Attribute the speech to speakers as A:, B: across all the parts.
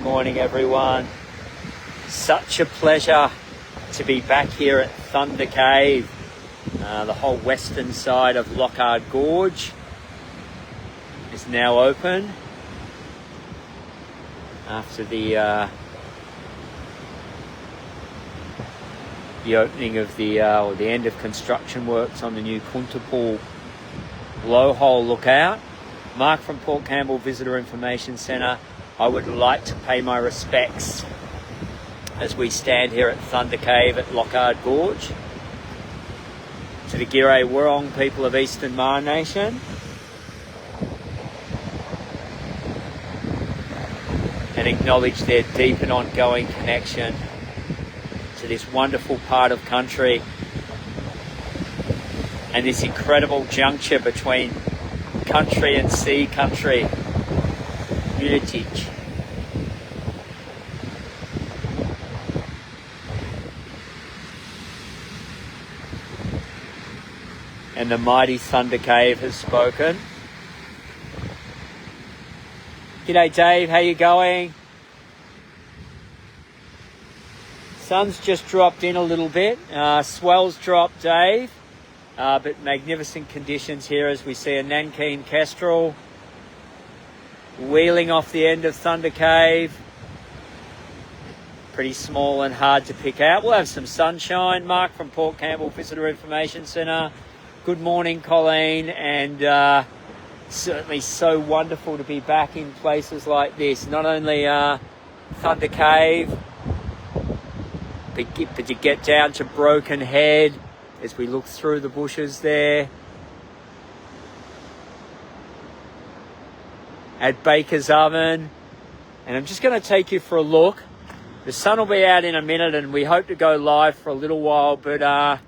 A: Morning everyone. Such a pleasure to be back here at Thunder Cave. The whole western side of Loch Ard Gorge is now open after the opening of the end of construction works on the new Kuntapool blowhole lookout. Mark from Port Campbell Visitor Information Centre. I would like to pay my respects as we stand here at Thunder Cave at Loch Ard Gorge to the Giray Wurrung people of Eastern Maar Nation and acknowledge their deep and ongoing connection to this wonderful part of country and this incredible juncture between country and sea country, Heritage. And the mighty Thunder Cave has spoken. G'day Dave, how you going? Sun's just dropped in a little bit. Swells dropped, Dave. But magnificent conditions here as we see a Nankeen kestrel wheeling off the end of Thunder Cave. Pretty small and hard to pick out. We'll have some sunshine. Mark from Port Campbell Visitor Information Centre. Good morning, Colleen, and certainly so wonderful to be back in places like this. Not only Thunder Cave, but to get down to Broken Head as we look through the bushes there. At Baker's Oven. And I'm just going to take you for a look. The sun will be out in a minute and we hope to go live for a little while, but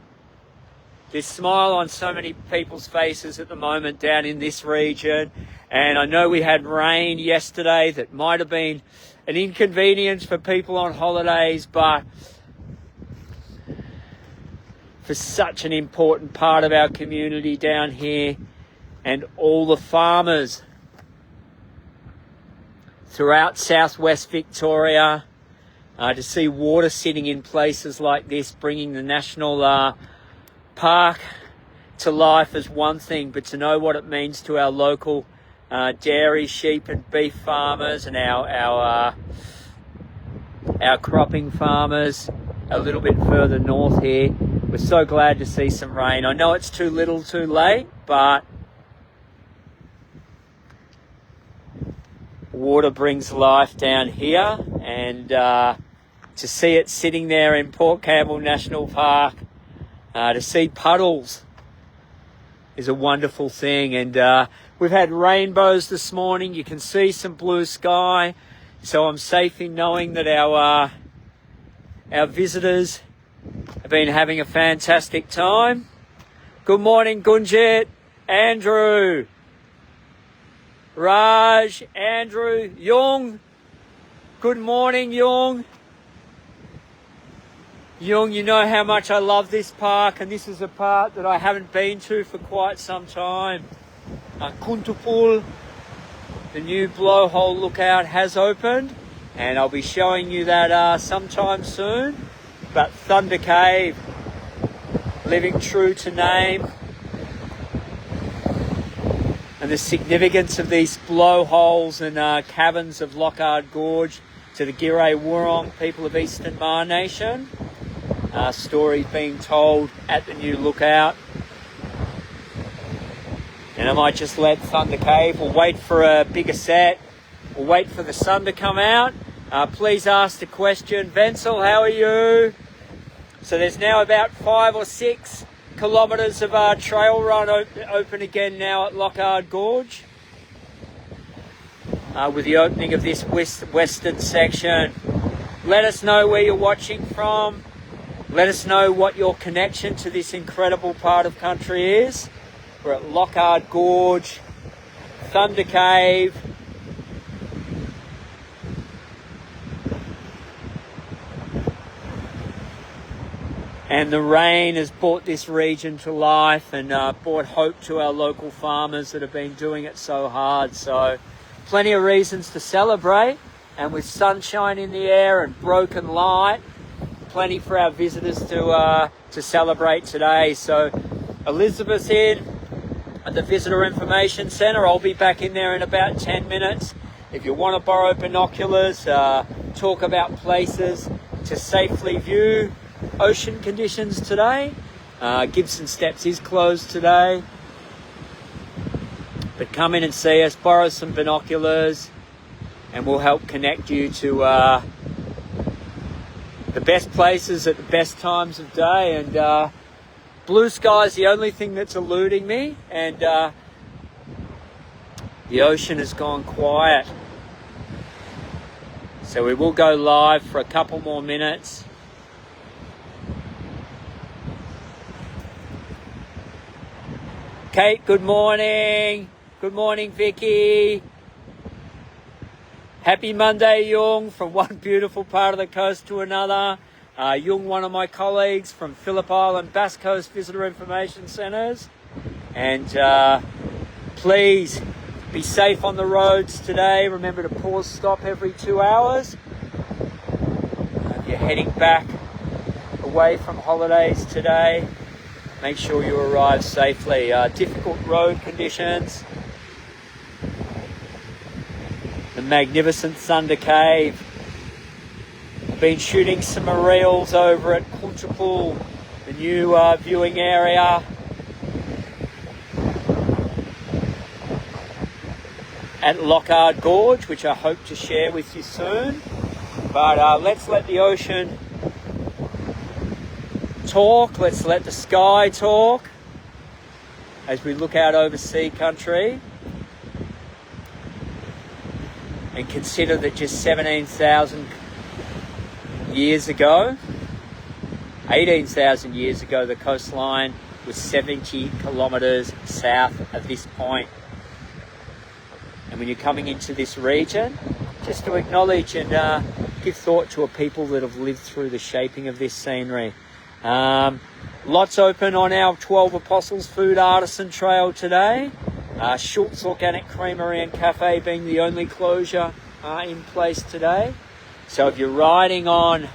A: there's smile on so many people's faces at the moment down in this region. And I know we had rain yesterday that might have been an inconvenience for people on holidays, but for such an important part of our community down here and all the farmers throughout southwest Victoria, to see water sitting in places like this, bringing the national park to life is one thing, but to know what it means to our local dairy, sheep and beef farmers and our cropping farmers a little bit further north here. We're so glad to see some rain. I know it's too little too late, but water brings life down here, and to see it sitting there in Port Campbell National Park, to see puddles is a wonderful thing. And we've had rainbows this morning. You can see some blue sky, so I'm safe in knowing that our visitors have been having a fantastic time. Good morning, Gunjit, Andrew, Raj, Andrew, Yung. Good morning, Yung. Yung, you know how much I love this park, and this is a part that I haven't been to for quite some time. Kuntapool, the new blowhole lookout, has opened, and I'll be showing you that sometime soon. But Thunder Cave, living true to name, and the significance of these blowholes and caverns of Loch Ard Gorge to the Giray Wurrung people of Eastern Maar Nation. Stories being told at the new lookout. And I might just let Thunder Cave, we'll wait for a bigger set, we'll wait for the sun to come out. Please ask the question. Venzel, how are you? So there's now about 5 or 6 kilometres of our trail run open again now at Loch Ard Gorge. With the opening of this western section. Let us know where you're watching from. Let us know what your connection to this incredible part of country is. We're at Loch Ard Gorge, Thunder Cave. And the rain has brought this region to life and brought hope to our local farmers that have been doing it so hard. So plenty of reasons to celebrate. and with sunshine in the air and broken light, plenty for our visitors to celebrate today. So Elizabeth's in at the Visitor Information Centre. I'll be back in there in about 10 minutes. If you want to borrow binoculars, talk about places to safely view ocean conditions today. Gibson Steps is closed today. But come in and see us, borrow some binoculars, and we'll help connect you to the best places at the best times of day. And blue sky is the only thing that's eluding me, and the ocean has gone quiet. So we will go live for a couple more minutes. Kate, good morning. Good morning, Vicky. Happy Monday, Jung, from one beautiful part of the coast to another. Jung, one of my colleagues from Phillip Island Bass Coast Visitor Information Centres. And please be safe on the roads today. Remember to pause, stop every 2 hours. If you're heading back away from holidays today, make sure you arrive safely. Difficult road conditions. The magnificent Thunder Cave. I've been shooting some reels over at Kunchapul, the new viewing area. At Loch Ard Gorge, which I hope to share with you soon. But let's let the ocean talk, let's let the sky talk as we look out over sea country and consider that just 17,000 years ago, 18,000 years ago, the coastline was 70 kilometres south of this point. And when you're coming into this region, just to acknowledge and give thought to a people that have lived through the shaping of this scenery. Lots open on our 12 Apostles Food Artisan Trail today. Schultz Organic Creamery and Cafe being the only closure in place today. So if you're riding on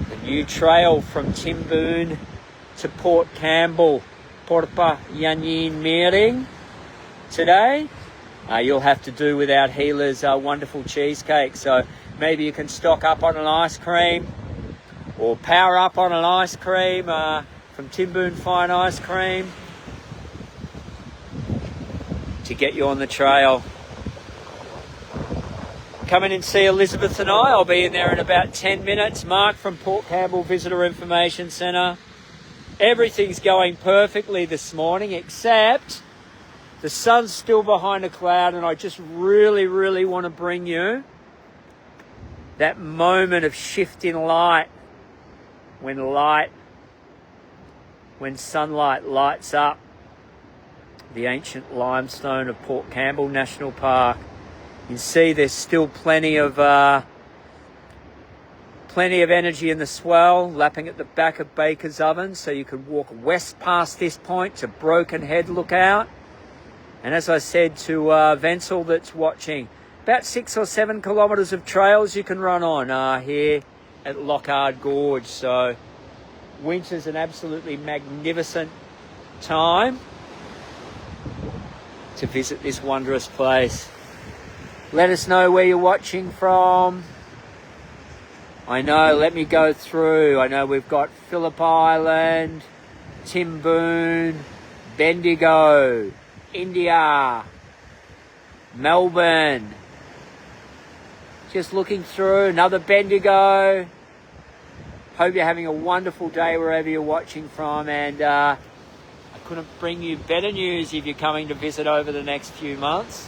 A: the new trail from Timboon to Port Campbell, Porpa Yanyin Meering today, you'll have to do without Gela's wonderful cheesecake. So maybe you can stock up on an ice cream or power up on an ice cream from Timboon Fine Ice Cream to get you on the trail. Come in and see Elizabeth and I'll be in there in about 10 minutes. Mark from Port Campbell Visitor Information Centre. Everything's going perfectly this morning, except the sun's still behind a cloud, and I just really, really want to bring you that moment of shift in light, when sunlight lights up the ancient limestone of Port Campbell National Park. You can see there's still plenty of energy in the swell lapping at the back of Baker's Oven, so you could walk west past this point to Broken Head Lookout. And as I said to Venzel that's watching, about 6 or 7 kilometres of trails you can run on here at Loch Ard Gorge. So winter's an absolutely magnificent time to visit this wondrous place. Let us know where you're watching from. I know, let me go through. I know we've got Phillip Island, Timboon, Bendigo, India, Melbourne. Just looking through, another Bendigo. Hope you're having a wonderful day wherever you're watching from, and I couldn't bring you better news if you're coming to visit over the next few months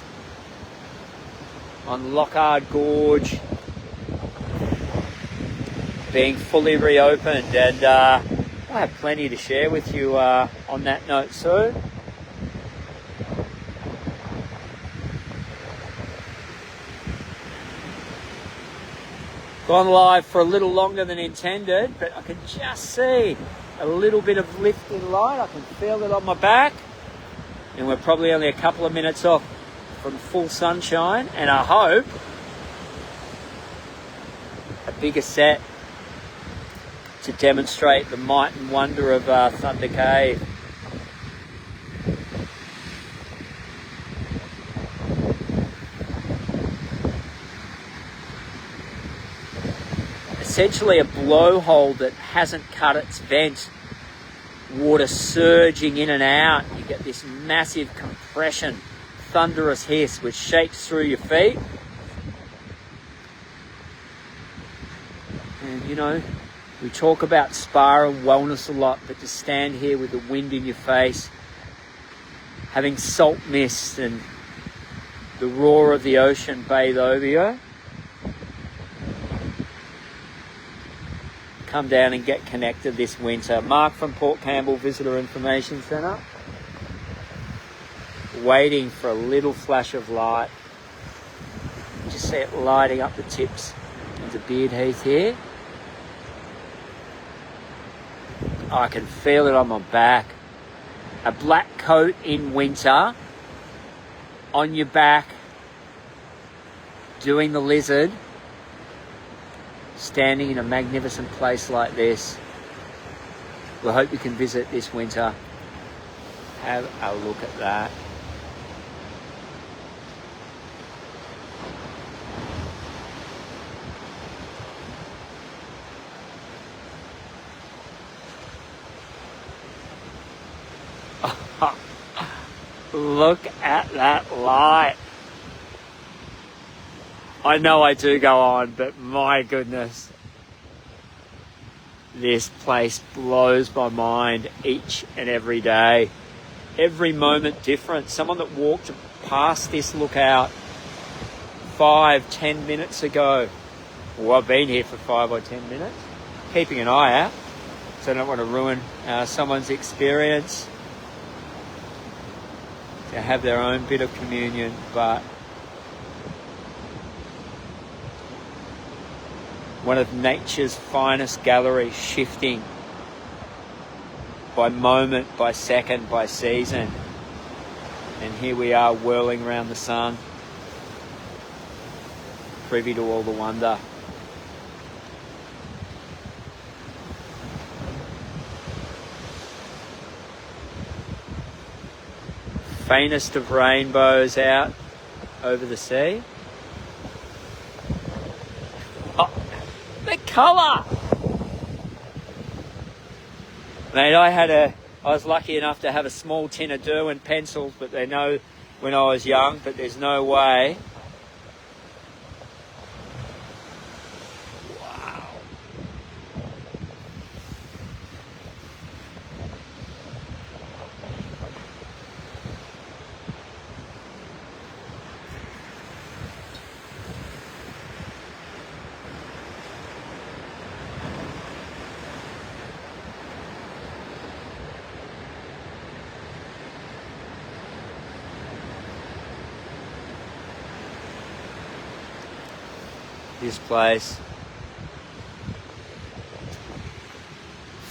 A: on Loch Ard Gorge being fully reopened, and I have plenty to share with you on that note soon. Gone live for a little longer than intended, but I can just see a little bit of lift in light. I can feel it on my back, and we're probably only a couple of minutes off from full sunshine, and I hope a bigger set to demonstrate the might and wonder of Thunder Cave. Essentially a blowhole that hasn't cut its vent, water surging in and out. You get this massive compression, thunderous hiss which shakes through your feet. And you know, we talk about spa and wellness a lot, but to stand here with the wind in your face, having salt mist and the roar of the ocean bathe over you, come down and get connected this winter. Mark from Port Campbell Visitor Information Centre, waiting for a little flash of light. Just see it lighting up the tips of the beard heath here. I can feel it on my back. A black coat in winter, on your back, doing the lizard, standing in a magnificent place like this. We hope you can visit this winter. Have a look at that. Look at that light. I know I do go on, but my goodness, this place blows my mind each and every day. Every moment different. Someone that walked past this lookout 5-10 minutes ago. Well, I've been here for 5 or 10 minutes, keeping an eye out, so I don't want to ruin someone's experience, to have their own bit of communion. But one of nature's finest galleries, shifting by moment, by second, by season. And here we are whirling around the sun, privy to all the wonder. Faintest of rainbows out over the sea. Oh, the colour! Mate, I was lucky enough to have a small tin of Derwent pencils, but they know when I was young, but there's no way. Wow. This place.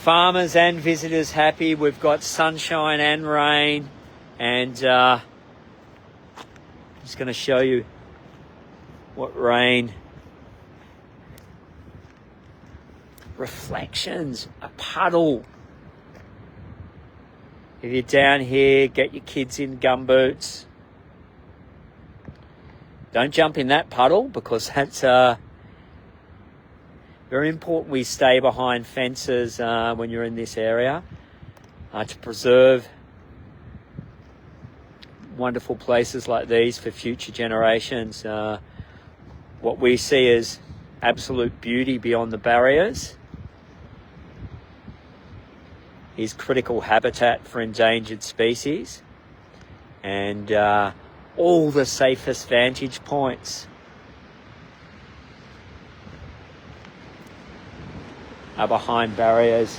A: Farmers and visitors happy. We've got sunshine and rain, and I'm just going to show you what rain. Reflections, a puddle. If you're down here, get your kids in gumboots. Don't jump in that puddle, because that's very important. We stay behind fences when you're in this area to preserve wonderful places like these for future generations. What we see as absolute beauty beyond the barriers is critical habitat for endangered species, and all the safest vantage points are behind barriers.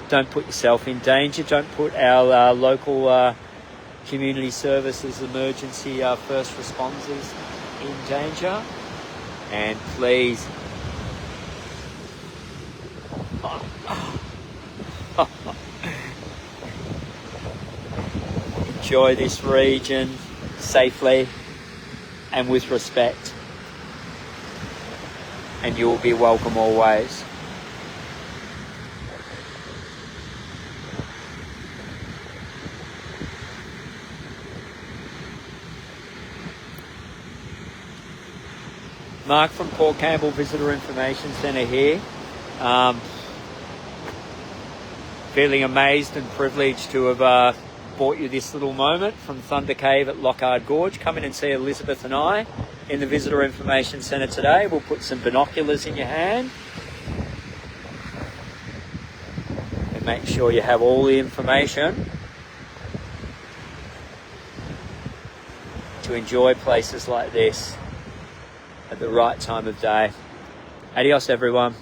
A: Don't put yourself in danger. Don't put our local community services, emergency first responders in danger. And please, enjoy this region safely. and with respect. And you will be welcome always. Mark from Port Campbell Visitor Information Centre here. Feeling amazed and privileged to have brought you this little moment from Thunder Cave at Loch Ard Gorge. Come in and see Elizabeth and I in the Visitor Information Centre today. We'll put some binoculars in your hand and make sure you have all the information to enjoy places like this at the right time of day. Adios, everyone.